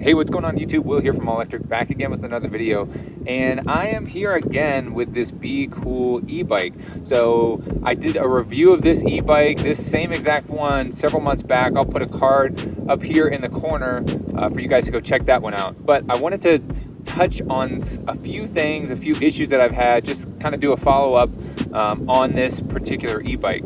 Hey, what's going on YouTube? Will here from All Electric, back again with another video. And I am here again with this Be Cool e-bike. So I did a review of this e-bike, this same exact one, several months back. I'll put a card up here in the corner for you guys to go check that one out. But I wanted to touch on a few things, a few issues that I've had, just kind of do a follow-up on this particular e-bike.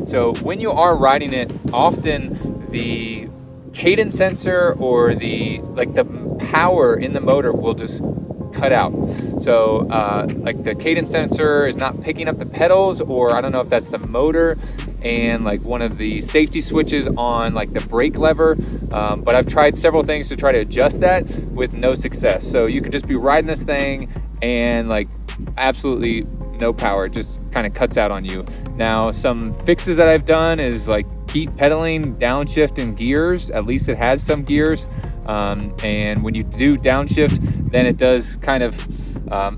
So when you are riding it, often the cadence sensor or the power in the motor will just cut out. So like the cadence sensor is not picking up the pedals, or I don't know if that's the motor and like one of the safety switches on like the brake lever. But I've tried several things to try to adjust that with no success. So you could just be riding this thing and like absolutely no power, it just kind of cuts out on you. Now, some fixes that I've done is like keep pedaling, downshift in gears. At least it has some gears. And when you do downshift, then it does kind of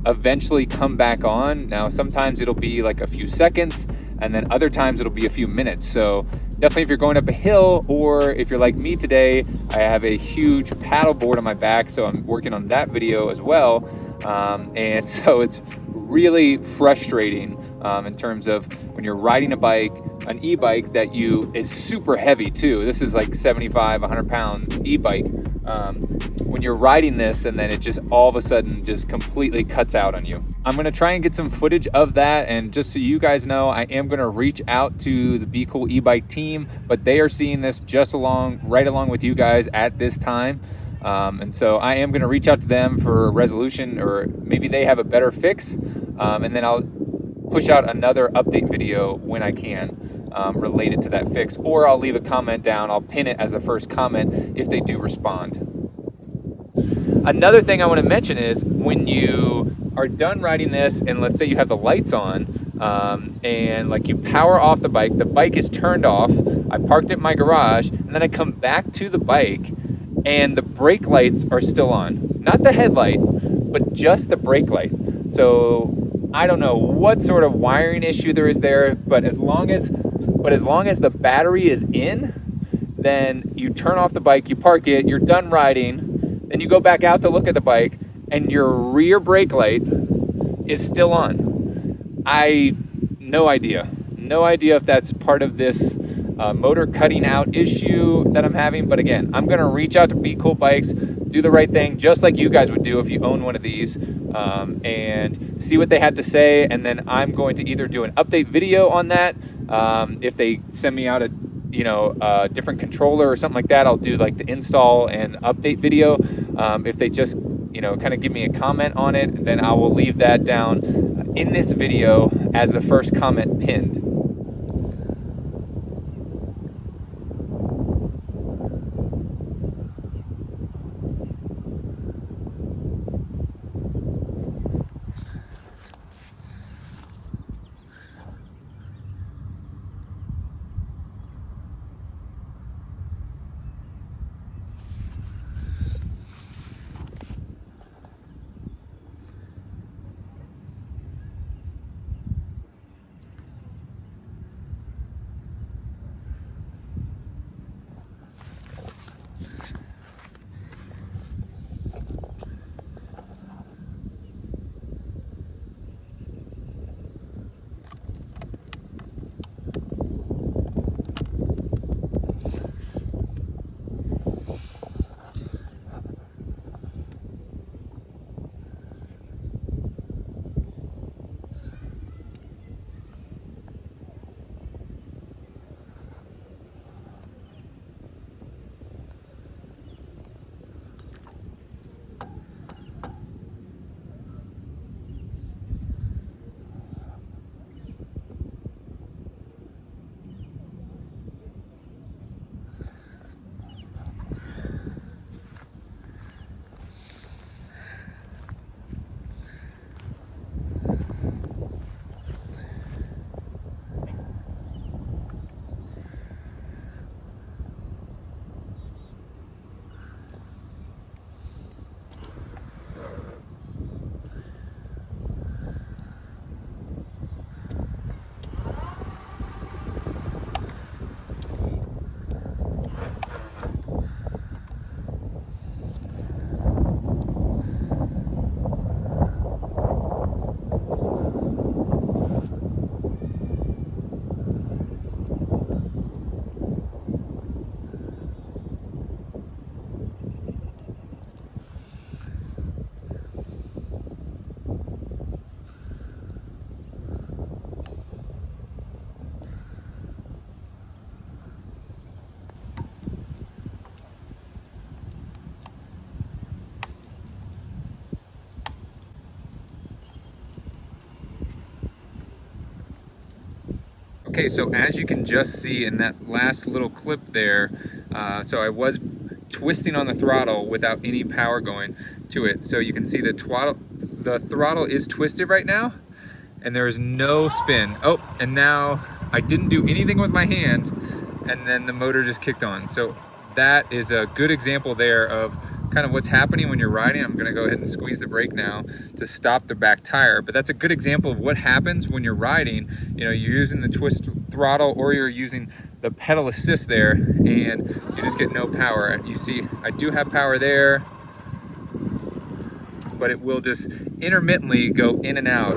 eventually come back on. Now, sometimes it'll be like a few seconds, and then other times it'll be a few minutes. So definitely if you're going up a hill, or if you're like me today, I have a huge paddle board on my back, so I'm working on that video as well. And so it's really frustrating in terms of when you're riding a bike, an e-bike that is super heavy too. This is like 75, 100 pound e-bike. When you're riding this and then it just all of a sudden just completely cuts out on you. I'm gonna try and get some footage of that, and just so you guys know, I am gonna reach out to the Be Cool e-bike team, but they are seeing this just right along with you guys at this time. And so I am gonna reach out to them for a resolution, or maybe they have a better fix, and then I'll push out another update video when I can related to that fix, or I'll leave a comment down. I'll pin it as the first comment if they do respond. Another thing I want to mention is when you are done riding this, and let's say you have the lights on, and like you power off the bike is turned off, I parked it in my garage, and then I come back to the bike and the brake lights are still on. Not the headlight, but just the brake light. So I don't know what sort of wiring issue there is there, but as long as the battery is in, then you turn off the bike, you park it, you're done riding, then you go back out to look at the bike, and your rear brake light is still on. No idea if that's part of this motor cutting out issue that I'm having. But again, I'm gonna reach out to Be Cool Bikes, do the right thing, just like you guys would do if you own one of these, and see what they had to say. And then I'm going to either do an update video on that. If they send me out a different controller or something like that, I'll do like the install and update video. If they just kind of give me a comment on it, then I will leave that down in this video as the first comment pinned. Okay, so as you can just see in that last little clip there, so I was twisting on the throttle without any power going to it. So you can see the throttle is twisted right now, and there is no spin. Oh, and now I didn't do anything with my hand, and then the motor just kicked on. So that is a good example there of kind of what's happening when you're riding. I'm gonna go ahead and squeeze the brake now to stop the back tire, but that's a good example of what happens when you're riding. You know, you're using the twist throttle or you're using the pedal assist there, and you just get no power. You see, I do have power there, but it will just intermittently go in and out,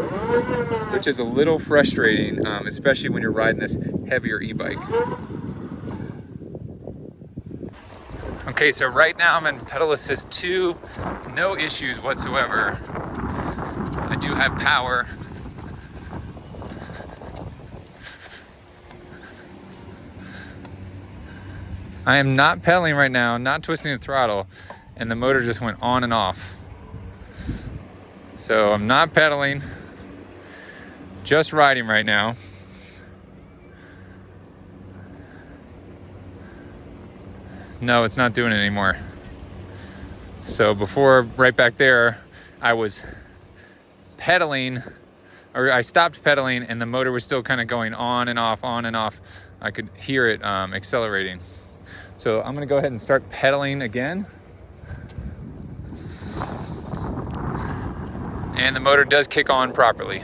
which is a little frustrating, especially when you're riding this heavier e-bike. Okay, so right now I'm in pedal assist 2, no issues whatsoever. I do have power. I am not pedaling right now, not twisting the throttle, and the motor just went on and off. So I'm not pedaling, just riding right now. No, it's not doing it anymore. So before, right back there, I was pedaling, or I stopped pedaling, and the motor was still kind of going on and off, on and off. I could hear it accelerating. So I'm gonna go ahead and start pedaling again. And the motor does kick on properly.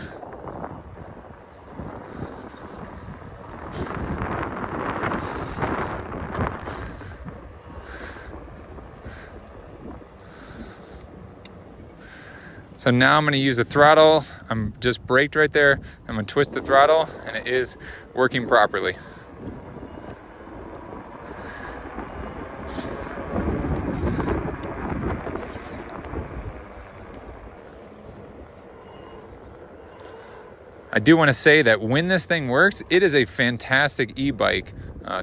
So now I'm gonna use the throttle. I'm just braked right there. I'm gonna twist the throttle, and it is working properly. I do want to say that when this thing works, it is a fantastic e-bike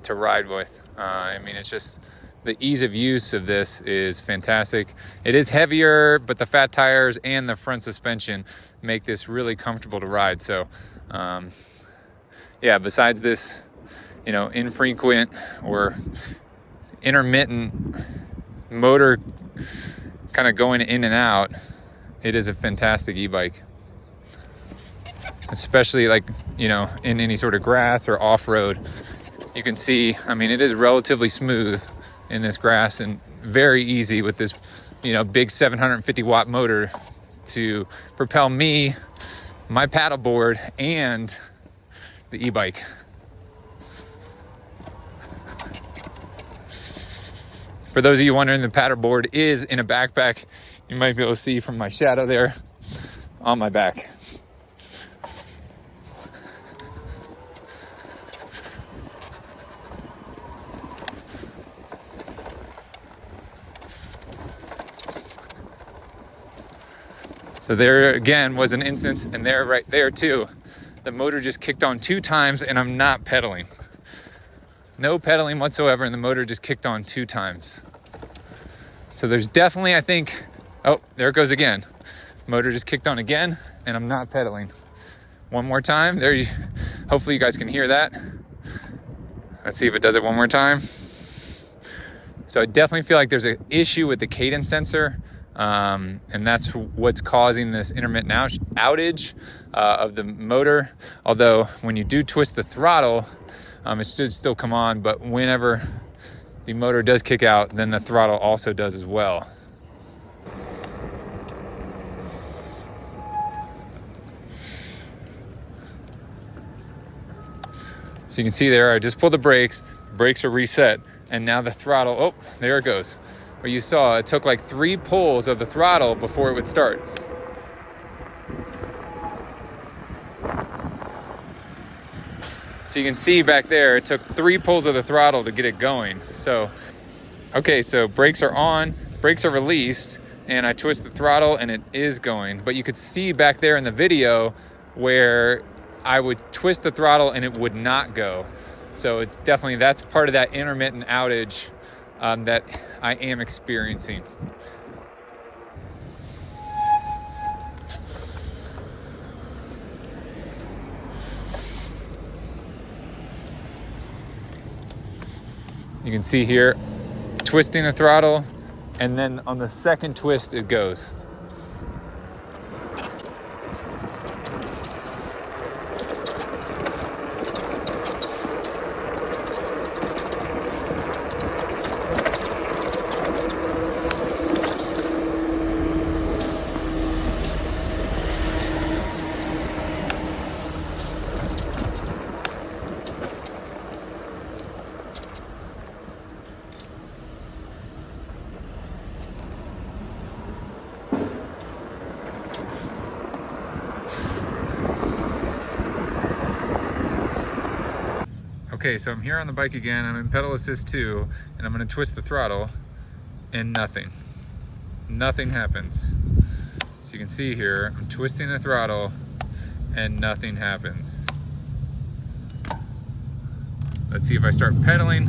to ride with. I mean, it's just the ease of use of this is fantastic. It is heavier, but the fat tires and the front suspension make this really comfortable to ride. So, yeah, besides this, you know, infrequent or intermittent motor kind of going in and out, it is a fantastic e-bike. Especially like, you know, in any sort of grass or off-road. You can see, I mean, it is relatively smooth in this grass and very easy with this, you know, big 750 watt motor to propel me, my paddleboard, and the e-bike. For those of you wondering, the paddleboard is in a backpack. You might be able to see from my shadow there on my back. So there again was an instance, and there right there too, the motor just kicked on 2 times and I'm not pedaling. No pedaling whatsoever, and the motor just kicked on 2 times. So there's definitely, I think, oh, there it goes again. Motor just kicked on again and I'm not pedaling. One more time, there you, hopefully you guys can hear that. Let's see if it does it one more time. So I definitely feel like there's an issue with the cadence sensor. And that's what's causing this intermittent outage of the motor. Although when you do twist the throttle, it should still come on, but whenever the motor does kick out, then the throttle also does as well. So you can see there, I just pulled the brakes are reset, and now the throttle, oh, there it goes. Where you saw it took like 3 pulls of the throttle before it would start. So you can see back there, it took 3 pulls of the throttle to get it going. So, okay, so brakes are on, brakes are released, and I twist the throttle and it is going. But you could see back there in the video where I would twist the throttle and it would not go. So it's definitely, that's part of that intermittent outage that I am experiencing. You can see here, twisting the throttle, and then on the second twist it goes. Okay, so I'm here on the bike again. I'm in pedal assist 2, and I'm gonna twist the throttle, and nothing happens. So you can see here, I'm twisting the throttle, and nothing happens. Let's see if I start pedaling.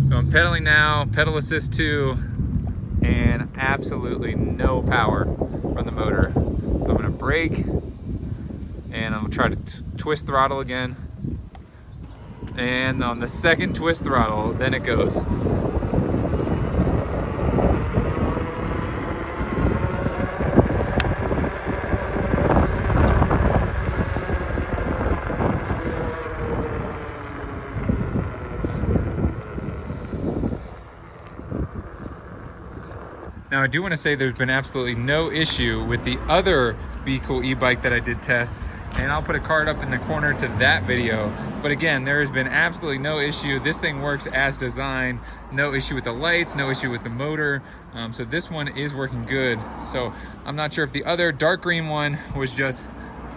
So I'm pedaling now, pedal assist 2, and absolutely no power from the motor. I'm gonna brake, and I'm gonna try to twist throttle again. And on the second twist throttle, then it goes. Now I do want to say there's been absolutely no issue with the other Be Cool e-bike that I did test, and I'll put a card up in the corner to that video. But again, there has been absolutely no issue. This thing works as designed. No issue with the lights, no issue with the motor. So this one is working good. So I'm not sure if the other dark green one was just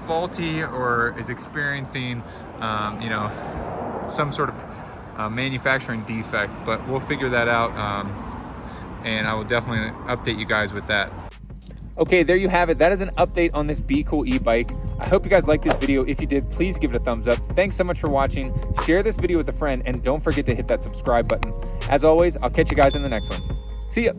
faulty or is experiencing you know, some sort of manufacturing defect, but we'll figure that out. And I will definitely update you guys with that. Okay, there you have it. That is an update on this Be Cool e-bike. I hope you guys liked this video. If you did, please give it a thumbs up. Thanks so much for watching. Share this video with a friend, and don't forget to hit that subscribe button. As always, I'll catch you guys in the next one. See ya.